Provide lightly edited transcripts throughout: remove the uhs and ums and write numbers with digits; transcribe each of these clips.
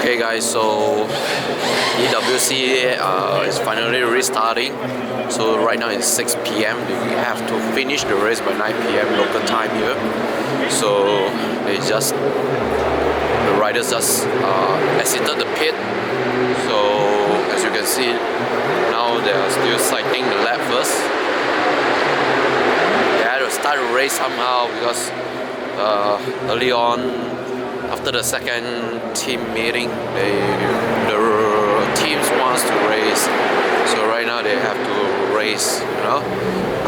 Okay guys, so EWC is finally restarting. So right now it's 6 p.m. We have to finish the race by 9 p.m. local time here. So the riders just exited the pit. So as you can see, now they are still sighting the lap first. They had to start the race somehow because early on, after the second team meeting, the teams wants to race. So right now they have to race, you know.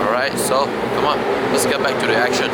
Alright, so come on, let's get back to the action.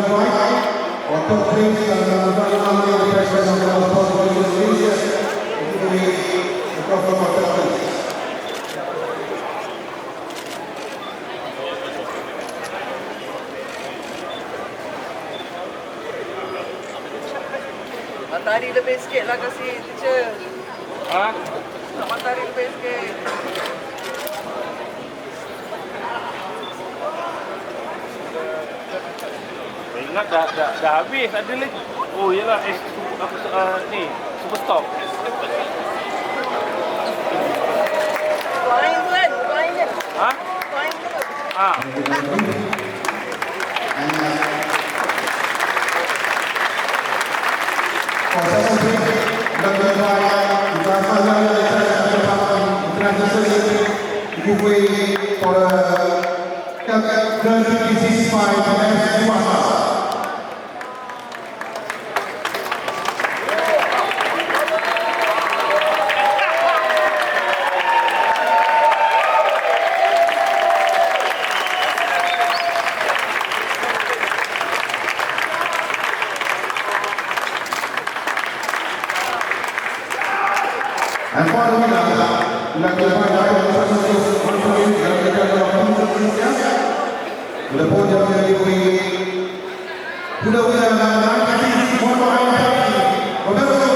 Webike, auto place dalam ramai representasi dalam podium Indonesia untuk mikrofon Motorrad. Matahari lebih sikit lah kasih teacher. Ha? Matahari lebih sikit. Ingat dah habis, ada lagi. Oh iyalah, ni Superstock. Lain tu kan? Lain kan? Ha? Lain tu kan? Ha. And following that, the podium will be the winner of MOTO AIN.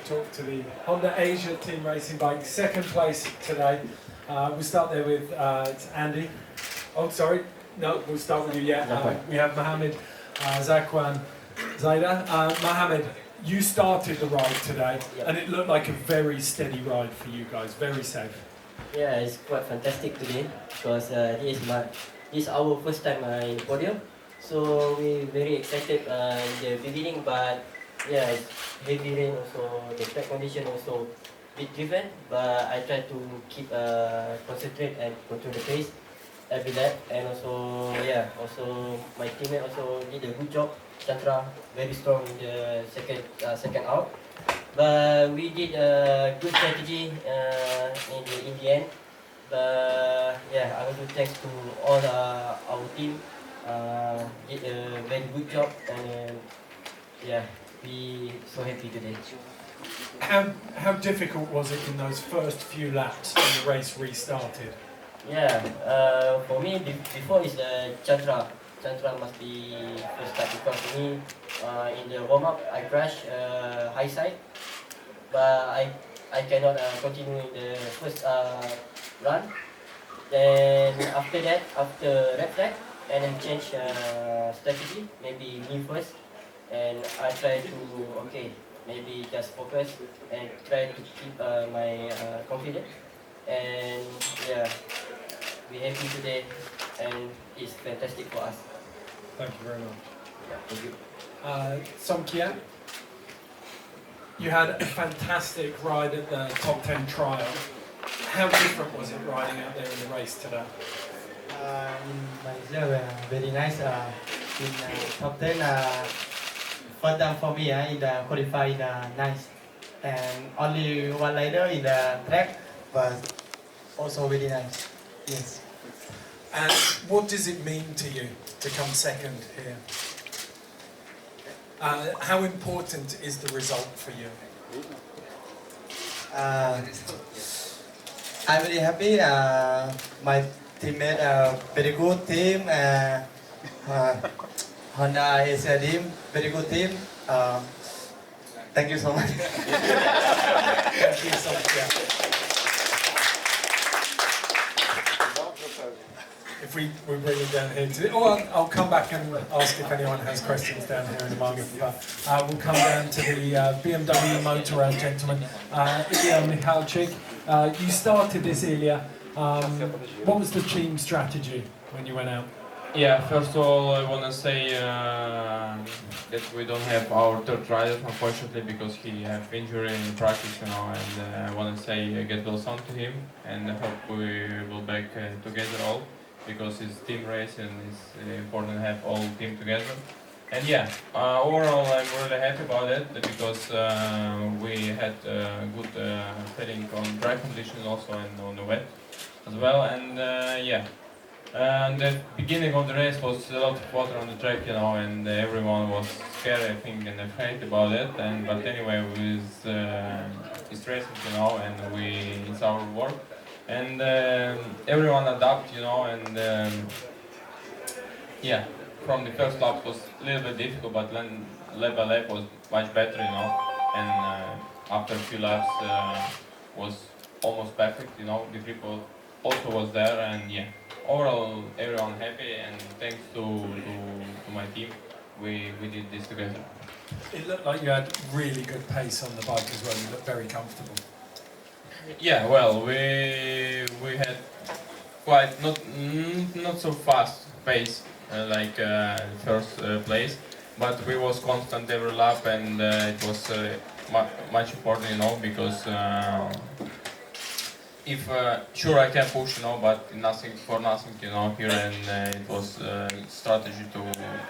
Talk to the Honda Asia team racing bike, second place today. We'll start there with it's Andy. Oh, sorry, no, we'll start with you. Yeah, we have Mohammed, Zakwan, Zaida. Mohammed, you started the ride today, and it looked like a very steady ride for you guys, very safe. Yeah, it's quite fantastic today because this is our first time in the podium. So we're very excited in the beginning, but yeah, it's heavy rain also, the track condition also a bit different. But I try to keep concentrate and control the pace every lap, and also yeah, also my teammate also did a good job. Chandra very strong in the second out. But we did a good strategy in the end. But yeah, I want to thanks to all our team. Did a very good job, and yeah, we so happy today. How difficult was it in those first few laps when the race restarted? Yeah, for me before is Chandra. Chandra must be first start because me in the warm up I crash high side, but I cannot continue in the first run. Then after that, after red flag, and then change strategy. Maybe me first, and I try to maybe just focus and try to keep my confidence. And yeah, we happy today, and it's fantastic for us. Thank you very much. Yeah, thank you. Somkia, you had a fantastic ride at the top 10 trial. How different was it riding out there in the race today? In Malaysia, very nice. In top 10, first time for me in the qualify nice, and only one rider in the track, but also very nice. Yes. And what does it mean to you to come second here? How important is the result for you? I'm very happy. My teammate very good team. Honda Asia team, very good team. Thank you so much. Thank you, Somkia. if we bring it down here to... Oh, I'll come back and ask if anyone has questions down here in a moment. But we'll come down to the BMW Motorrad gentleman. Ilya Michalczyk, you started this, Ilya. What was the team strategy when you went out? Yeah, first of all, I want to say that we don't have our third rider, unfortunately, because he had injury in practice, you know, and I want to say get well soon to him, and I hope we will back together all, because it's team race and it's important to have all team together. And yeah, overall I'm really happy about it, because we had good feeling on dry conditions also and on the wet as well, and yeah. The beginning of the race was a lot of water on the track, you know, and everyone was scared, I think, and afraid about it. But anyway, it's racing, you know, and it's our work, and everyone adapt, you know, and yeah, from the first lap was a little bit difficult, but then lap by lap was much better, you know, and after a few laps was almost perfect, you know. The people also was there, and yeah. Overall, everyone happy, and thanks to my team, we did this together. It looked like you had really good pace on the bike as well. You looked very comfortable. Yeah, well, we had quite not so fast pace like first place, but we was constant every lap, and it was much important, you know, because. If sure I can push, you know, but nothing for nothing, you know, here, and it was strategy to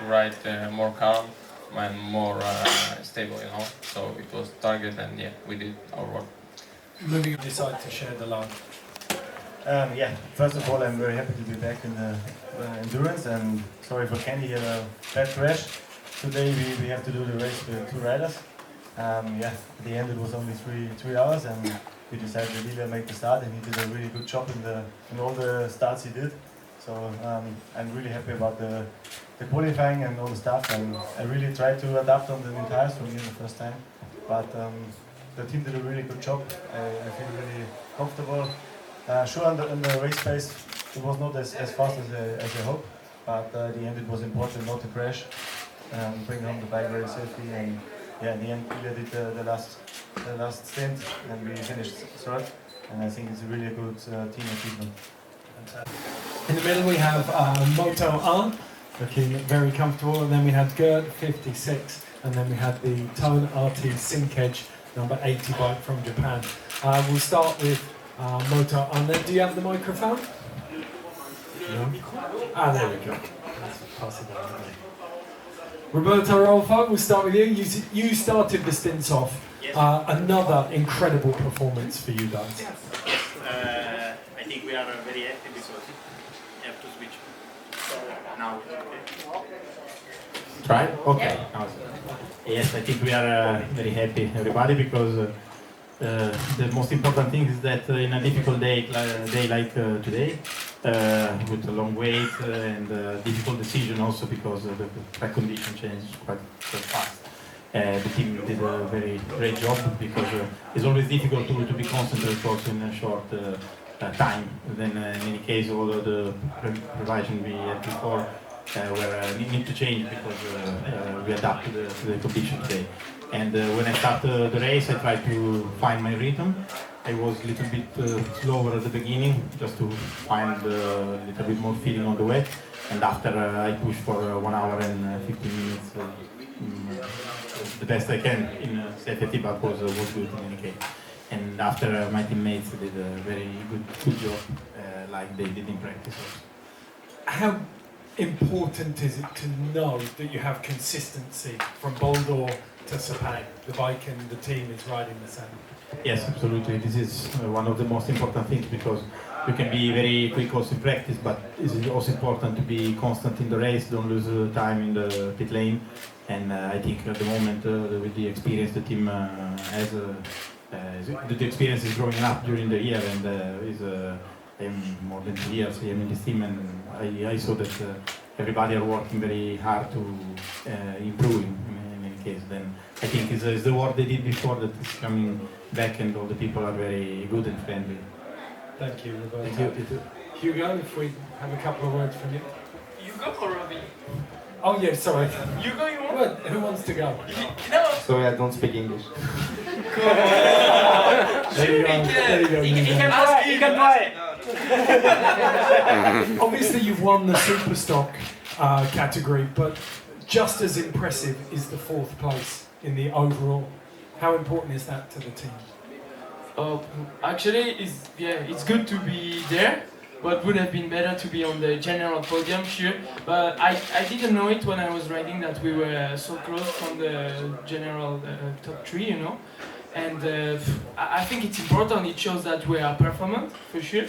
ride more calm and more stable, you know. So it was target, and yeah, we did our work. Moving on, decide to share the line. Yeah, first of all, I'm very happy to be back in the endurance, and sorry for Kenny, he had a bad crash. Today we have to do the race with 2 riders. Yeah, at the end it was only 3 hours, and we decided that Ilya make the start, and he did a really good job in all the starts he did. So I'm really happy about the qualifying and all the stuff, and I really tried to adapt on the new tires for me the first time. But the team did a really good job. I feel really comfortable. Sure, in the race pace it was not as fast as I hoped, but at the end it was important not to crash, bring home the bike very safely, and yeah, in the end Ilya did the last stint, and we finished third, and I think it's a really good team achievement. In the middle we have MOTO AIN, looking very comfortable, and then we had GERT 56, and then we had the TONE RT SYNCEDGE number 80 bike from Japan. We'll start with MOTO AIN. Do you have the microphone? No? Ah, there we go. Let's pass it on. Roberto Rolfo, we'll start with you. You started the stints off. Yes. Another incredible performance for you guys. Yes, I think we are very happy because we have to switch. So now it's okay. Try? Okay. Yes, I think we are very happy, everybody, because the most important thing is that in a difficult day like today, with a long wait and difficult decision also because the track condition changed quite fast. The team did a very great job because it's always difficult to be concentrated also in a short time. Then in any case, all of the revision we had before need to change because we adapt to the condition today. And when I started the race, I tried to find my rhythm. I was a little bit slower at the beginning, just to find a little bit more feeling on the wet. And after I pushed for 1 hour and 15 minutes, the best I can in safety, but was good in any case. And after my teammates did a very good job, like they did in practice also. How important is it to know that you have consistency from Boldor to Sepang? The bike and the team is riding the same. Yes, absolutely. This is one of the most important things because you can be very quick also in practice, but it is also important to be constant in the race, don't lose time in the pit lane. And I think at the moment, with the experience the team has, the experience is growing up during the year, and I'm more than 2 years here in this team, and I saw that everybody are working very hard to improve in any case. Then I think it's the work they did before that is coming back, and all the people are very good and friendly. Thank you, Roberto. Thank you. Hugo, if we have a couple of words from you. You go or Robbie? Oh yeah, sorry. You go, you want? Well, who wants to go? No. Sorry, I don't speak English. There you go. There you go. He can play. He can play. Obviously, you've won the Superstock category, but just as impressive is the 4th place in the overall. How important is that to the team? Actually, it's good to be there, but would have been better to be on the general podium, sure. But I didn't know it when I was riding that we were so close from the general top 3, you know. And I think it's important. It shows that we are performant for sure.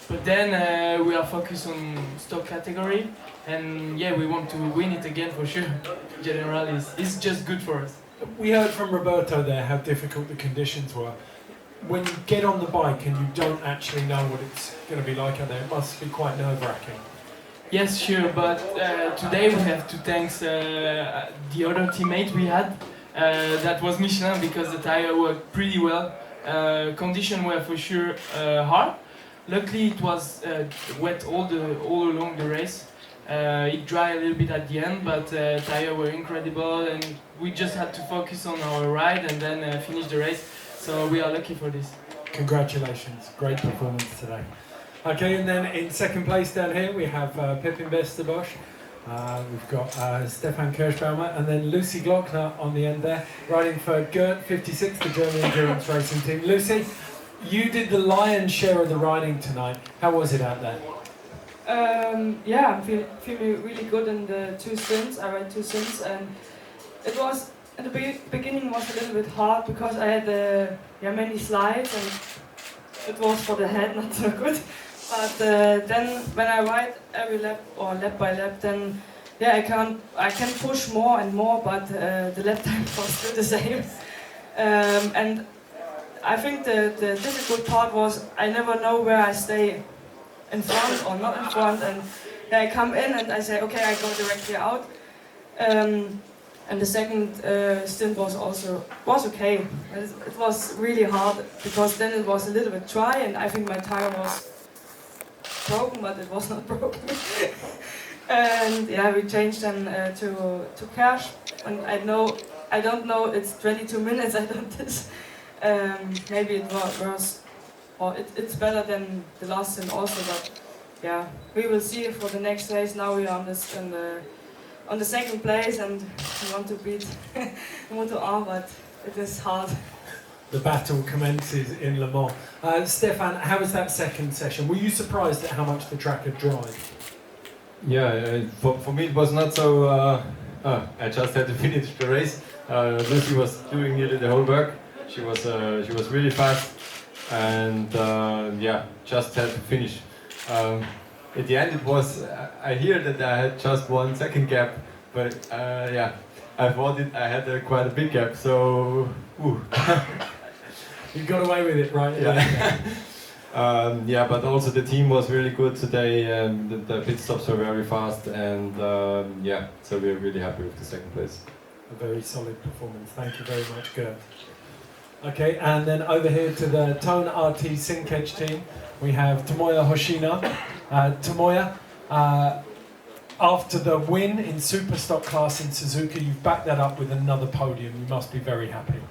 But then we are focused on stock category, and yeah, we want to win it again for sure. General is just good for us. We heard from Roberto there how difficult the conditions were. When you get on the bike and you don't actually know what it's going to be like out there, it must be quite nerve-wracking. Yes, sure, but today we have to thank the other teammate we had. That was Michelin, because the tire worked pretty well. Conditions were for sure hard. Luckily, it was wet all along the race. It dried a little bit at the end, but tires were incredible, and we just had to focus on our ride and then finish the race. So we are lucky for this. Congratulations, great performance today. Okay, and then in 2nd place down here we have Pepin Westerbosch. We've got Stefan Kirschbaumer and then Lucy Glockner on the end there, riding for GS 56, the German endurance racing team. Lucy, you did the lion's share of the riding tonight. How was it out there? Yeah, I'm feeling really good in the 2 stints. I ride 2 stints, and it was at the beginning was a little bit hard because I had many slides, and it was for the head not so good. But then when I ride every lap or lap by lap, then yeah, I can push more and more, but the lap time was still the same. And I think the difficult part was I never know where I stay, in front or not in front, and I come in and I say, okay, I go directly out. And the 2nd stint was okay. It was really hard because then it was a little bit dry, and I think my tire was broken, but it was not broken. And yeah, we changed then to cash, and I don't know. It's 22 minutes. I done this. Maybe it was. Or it's better than the last stint also, but yeah, we will see for the next race. Now we are on the 2nd place, and we want to beat MOTO AIN, but it is hard. The battle commences in Le Mans. Stefan, how was that 2nd session? Were you surprised at how much the track had dried? Yeah, for me it was not so. I just had to finish the race. Lucy was doing nearly the whole work. She was really fast, and yeah, just had to finish. At the end, it was. I hear that I had just 1 second gap, but yeah, I thought I had quite a big gap. So, you got away with it, right? Yeah. Yeah, but also the team was really good today. The pit stops were very fast, and yeah, so we're really happy with the 2nd place. A very solid performance. Thank you very much, Gert. Okay, and then over here to the TONE RT SYNCEDGE team, we have Tomoya Hoshino. Tomoya, after the win in Superstock class in Suzuki, you've backed that up with another podium. You must be very happy.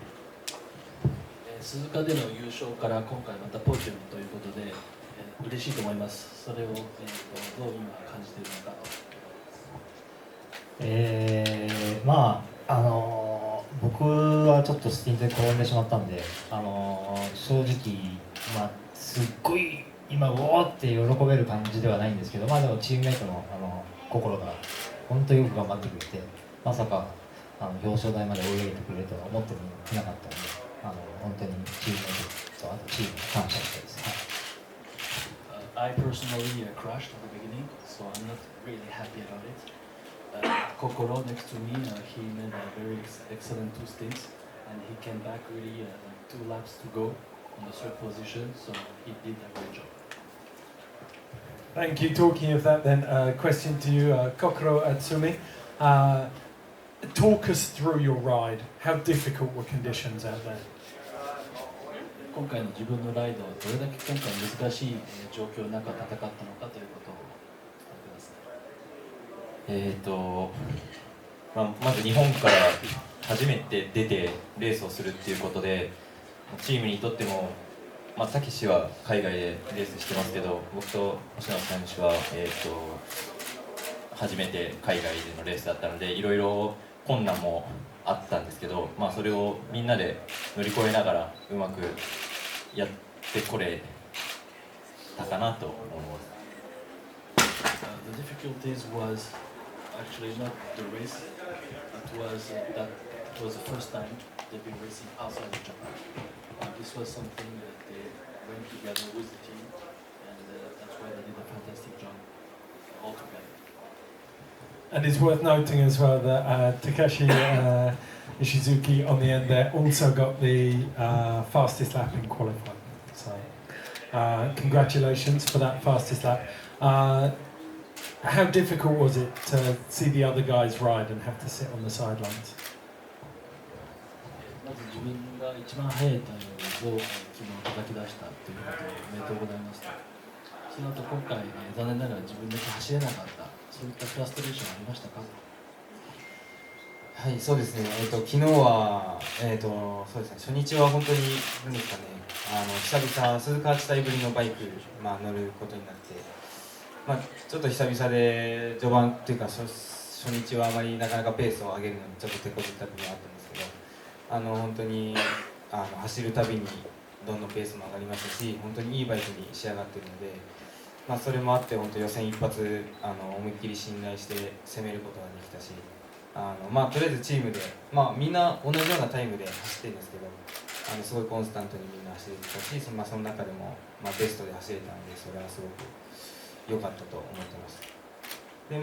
鈴鹿での優勝から今回またポジウムということで、嬉しいと思います。それを、どう今感じているのか。まあ僕はちょっとスティントで転んでしまったんで、正直まあすっごい今うおーって喜べる感じではないんですけど、まあでもチームメイトの心が本当によく頑張ってくれて、まさか表彰台まで追い上げてくれるとは思ってもいなかったので、本当にチームメイトとあとチームに感謝したいです。I personally crashed at the beginning, so I'm not really happy about it. Kokoro next to me, he made a very excellent 2 stints, and he came back really 2 laps to go on the 3rd position, so he did a great job. Thank you. Talking of that then, question to you, Kokoro Atsumi. Talk us through your ride. How difficult were conditions out there? 今回の自分のライド、どれだけ今回難しい状況の中戦ったのかということをお伝えください。まず日本から初めて出てレースをするっていうことで、チームにとっても、たけしは海外でレースしてますけど、僕と星野選手は、初めて海外でのレースだったので、いろいろ困難もあったんですけど、それをみんなで乗り越えながらうまくやってこれたかなと思います。The difficulties was actually not the race. It was that it was the first time they've been racing outside of Japan. This was something that they went together with the team, and that's why they did a fantastic job all together. And it's worth noting as well that Takeshi Ishizuki on the end there also got the fastest lap in qualifying. So congratulations for that fastest lap. How difficult was it to see the other guys ride and have to sit on the sidelines? まず自分が一番速いタイムを昨日叩き出したということでおめでとうございますと。その後今回、残念ながら自分だけ走れなかった、そういったフラストレーションありましたか？はい、そうですね。昨日はそうですね。初日は本当に何ですかね。久々鈴鹿8体ぶりのバイク乗ることになって、ちょっと久々で序盤というか初日はあまりなかなかペースを上げるのにちょっと手こずった部分があったんですけど、本当に走るたびにどんどんペースも上がりましたし、本当にいいバイクに仕上がっているので、それもあって本当予選一発思いっきり信頼して攻めることができたし、とりあえずチームで、みんな同じようなタイムで走ってるんですけど、すごいコンスタントにみんな走れてたし、その中でも、ベストで走れたので、それはすごく良かったと思ってます。でレ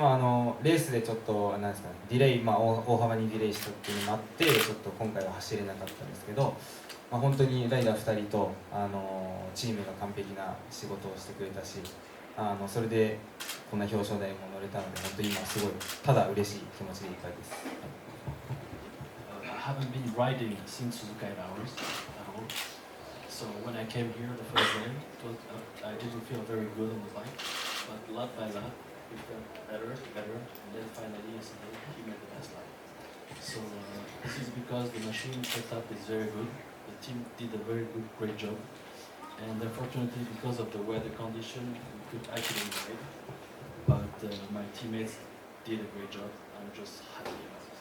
ースでちょっとなんですかね、ディレイ、大幅にディレイしたっていうのもあってちょっと今回は走れなかったんですけど、本当にライダー2人とチームが完璧な仕事をしてくれたし、それでこんな表彰台も乗れたので本当に今すごいただ嬉しい気持ちでいっぱいです。I haven't been riding since Suzuki hours at all. So when I came here the first day, I didn't feel very good on the bike, but lap by lap, it felt better, and then finally yesterday he made the best lap. So this is because the machine setup is very good. The team did a very great job, and unfortunately because of the weather condition, I couldn't ride. But my teammates did a great job. I'm just happy about it.